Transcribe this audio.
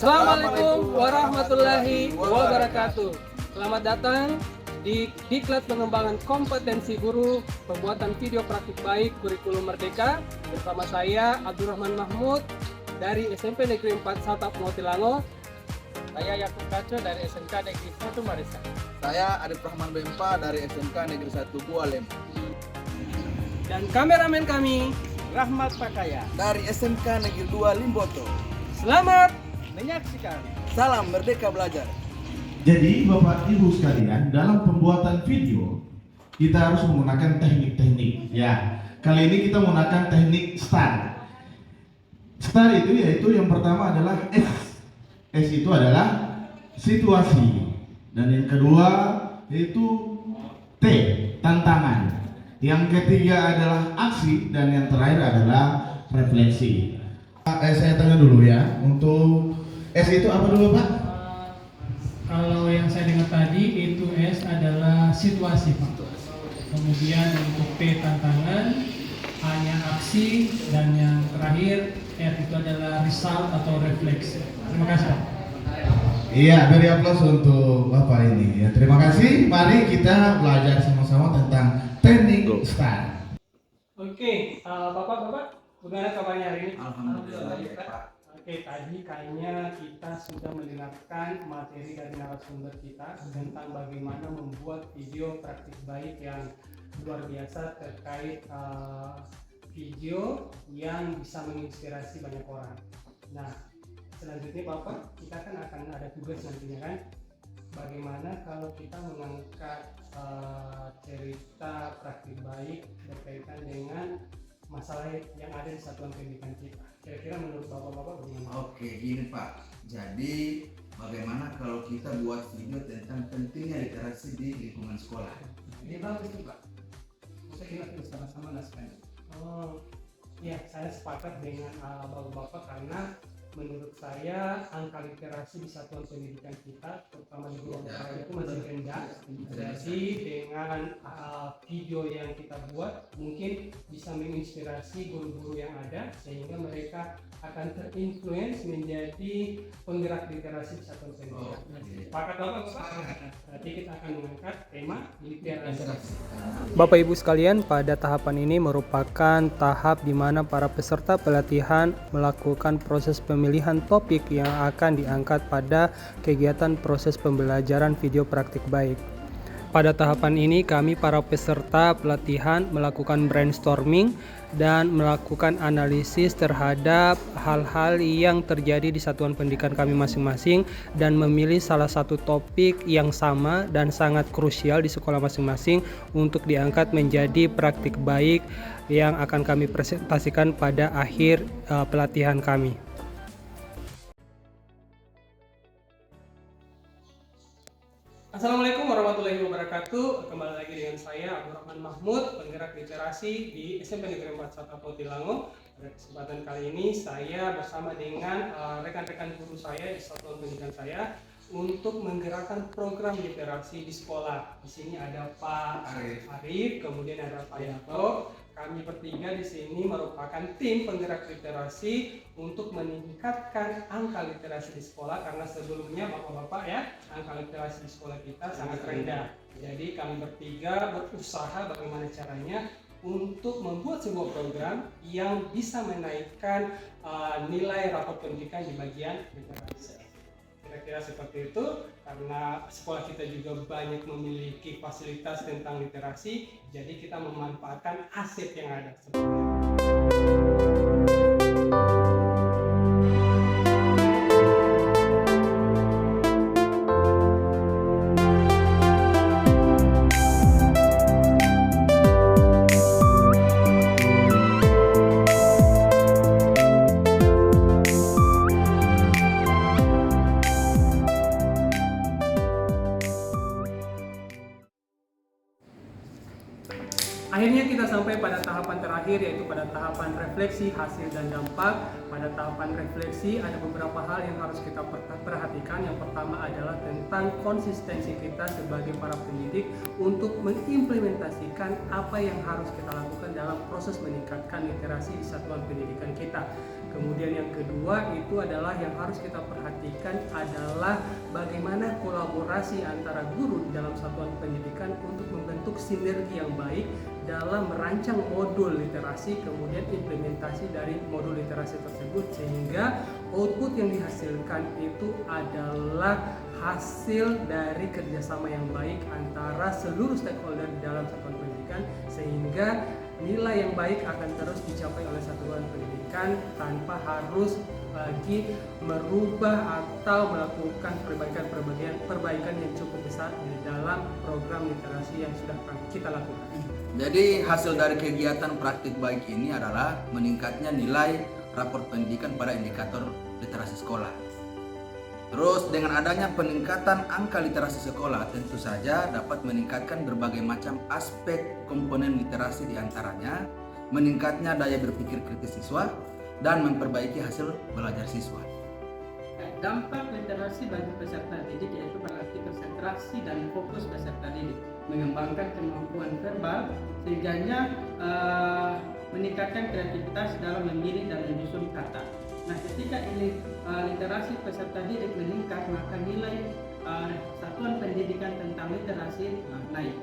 Assalamualaikum warahmatullahi wabarakatuh. Selamat datang di Diklat Pengembangan Kompetensi Guru Pembuatan Video Praktik Baik Kurikulum Merdeka bersama saya Abdurrahman Mahmud dari SMP Negeri 4 Satap Motilango. Saya Yakub Kaco dari SMK Negeri 1 Marisa. Saya Arif Rahman Bempa dari SMK Negeri 1 Bualem. Dan kameramen kami Rahmat Pakaya Dari SMK Negeri 2 Limboto. selamat menyaksikan. Salam Merdeka Belajar. Jadi Bapak Ibu sekalian, dalam pembuatan video kita harus menggunakan teknik-teknik. Ya, kali ini kita menggunakan teknik STAR. STAR itu yaitu yang pertama adalah S. S itu adalah situasi. Dan yang kedua yaitu T, tantangan. Yang ketiga adalah aksi dan yang terakhir adalah refleksi. Saya tanya dulu ya, untuk S itu apa dulu Pak? Kalau yang saya dengar tadi itu S adalah situasi Pak. Kemudian untuk P tantangan, A-nya aksi, dan yang terakhir R itu adalah result atau refleksi. Terima kasih Pak. Iya, beri aplaus untuk Bapak ini. Ya, terima kasih. Mari kita belajar sama-sama tentang teknik STAR. Oke, Bapak-bapak, bagaimana kabarnya hari ini? Alhamdulillah baik, Pak. Oke, tadi kayaknya kita sudah mendengarkan materi dari narasumber kita tentang bagaimana membuat video praktik baik yang luar biasa terkait video yang bisa menginspirasi banyak orang. Nah, selanjutnya Bapak, kita kan akan ada tugas nantinya kan, bagaimana kalau kita mengangkat cerita praktik baik berkaitan dengan masalah yang ada di satuan pendidikan kita. Kira-kira menurut Bapak-bapak bagaimana? Oke, gini Pak. Jadi bagaimana kalau kita buat video tentang pentingnya literasi di lingkungan sekolah? Ini bagus tuh Pak. Kita kita sama-sama naskah. Oh, ya saya sepakat dengan Bapak-bapak karena menurut saya angka literasi di satuan pendidikan kita terutama di Gorontalo itu masih rendah. Jadi dengan video yang kita buat mungkin bisa menginspirasi guru-guru yang ada sehingga mereka akan terinfluence menjadi penggerak literasi di satuan pendidikan. Sepakat Bapak-bapak? Berarti kita akan mengangkat tema literasi. Bapak Ibu sekalian, pada tahapan ini merupakan tahap di mana para peserta pelatihan melakukan proses pemilihan topik yang akan diangkat pada kegiatan proses pembelajaran video praktik baik. Pada tahapan ini kami para peserta pelatihan melakukan brainstorming dan melakukan analisis terhadap hal-hal yang terjadi di satuan pendidikan kami masing-masing dan memilih salah satu topik yang sama dan sangat krusial di sekolah masing-masing untuk diangkat menjadi praktik baik yang akan kami presentasikan pada akhir pelatihan kami. Assalamualaikum warahmatullahi wabarakatuh. Kembali lagi dengan saya Abdurrahman Mahmud, penggerak literasi di SMP Negeri 4 Satap Motilango. Pada kesempatan kali ini saya bersama dengan rekan-rekan guru saya di satuan pendidikan saya untuk menggerakkan program literasi di sekolah. Di sini ada Pak Arif, kemudian ada Pak Yato. Kami bertiga di sini merupakan tim penggerak literasi untuk meningkatkan angka literasi di sekolah karena sebelumnya Bapak-bapak ya, angka literasi di sekolah kita sangat rendah. Jadi kami bertiga berusaha bagaimana caranya untuk membuat sebuah program yang bisa menaikkan nilai rapor pendidikan di bagian literasi. Kira-kira seperti itu, karena sekolah kita juga banyak memiliki fasilitas tentang literasi, jadi kita memanfaatkan aset yang ada. Akhirnya kita sampai pada tahapan terakhir, yaitu pada tahapan refleksi hasil dan dampak. Pada tahapan refleksi ada beberapa hal yang harus kita perhatikan. Yang pertama adalah tentang konsistensi kita sebagai para pendidik untuk mengimplementasikan apa yang harus kita lakukan dalam proses meningkatkan literasi di satuan pendidikan kita. Kemudian yang kedua itu adalah yang harus kita perhatikan adalah bagaimana kolaborasi antara guru di dalam satuan pendidikan untuk membentuk sinergi yang baik dalam merancang modul literasi, kemudian implementasi dari modul literasi tersebut, sehingga output yang dihasilkan itu adalah hasil dari kerjasama yang baik antara seluruh stakeholder di dalam satuan pendidikan, sehingga nilai yang baik akan terus dicapai oleh satuan pendidikan tanpa harus lagi merubah atau melakukan perbaikan yang cukup besar di dalam program literasi yang sudah kita lakukan. Jadi hasil dari kegiatan praktik baik ini adalah meningkatnya nilai raport pendidikan pada indikator literasi sekolah. Terus dengan adanya peningkatan angka literasi sekolah tentu saja dapat meningkatkan berbagai macam aspek komponen literasi, diantaranya meningkatnya daya berpikir kritis siswa dan memperbaiki hasil belajar siswa. Dampak literasi bagi peserta didik yaitu berarti konsentrasi dan fokus peserta didik, mengembangkan kemampuan verbal sehingga meningkatkan kreativitas dalam memilih dan menyusun kata. Nah, ketika ini literasi peserta didik meningkat, maka nilai satuan pendidikan tentang literasi naik.